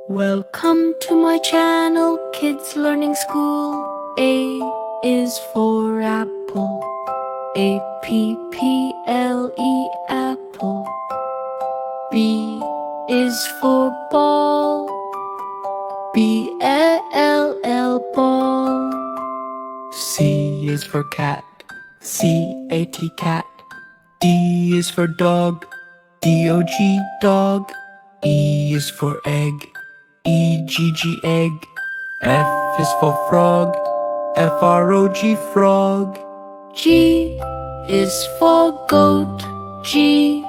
Welcome to my channel, Kids Learning School. A is for apple, A-P-P-L-E, apple. B is for ball, B-A-L-L, ball. C is for cat, C-A-T, cat. D is for dog, D-O-G, dog. E is for egg, E-G-G, egg. F is for frog, F-R-O-G, frog. G is for goat, G-O-A-T,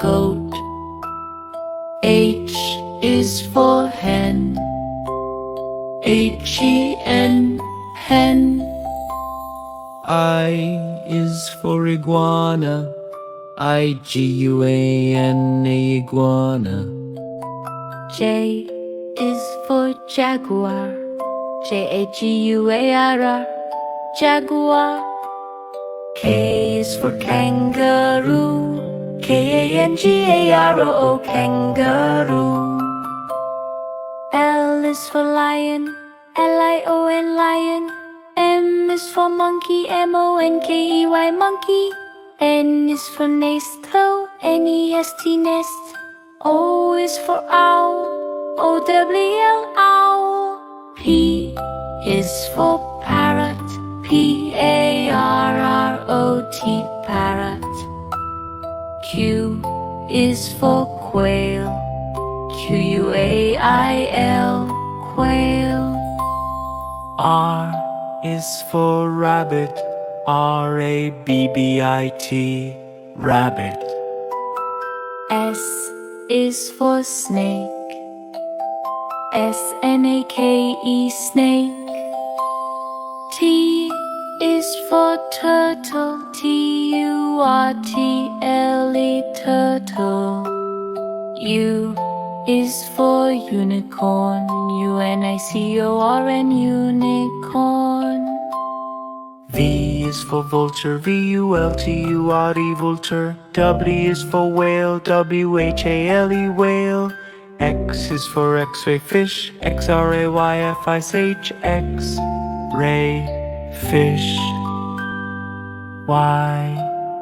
goat. H is for hen, H-E-N, hen. I is for iguana, I-G-U-A-N-A, iguana. J is for jaguar, J-A-G-U-A-R-R, jaguar. K is for kangaroo, K-A-N-G-A-R-O-O, kangaroo. L is for lion, L-I-O-N, lion. M is for monkey, M-O-N-K-E-Y, monkey. N is for nest, N-E-S-T, nest. O is for owl, O-W-L, owl. P is for parrot, P-A-R-R-O-T, parrot. Q is for quail, Q-U-A-I-L, quail. R is for rabbit, R-A-B-B-I-T, rabbit. S is for snake, S-N-A-K-E, snake. T is for turtle, T-U-R-T-L-E, turtle. U is for unicorn, U-N-I-C-O-R-N, unicorn. V is for vulture, V-U-L-T-U-R-E, vulture. W is for whale, W-H-A-L-E, whale. X is for X-ray, fish, X-R-A-Y-F-I-S-H, X-ray, fish. Y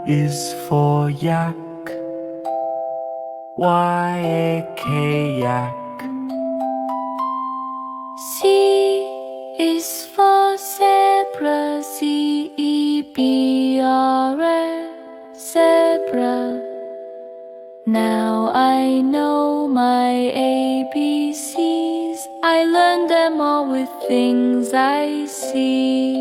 is for yak, Y-A-K, yak. Z is for zebra, Z-E-B-R-A, zebra. Now I know my ABCs, I learned them all with things I see.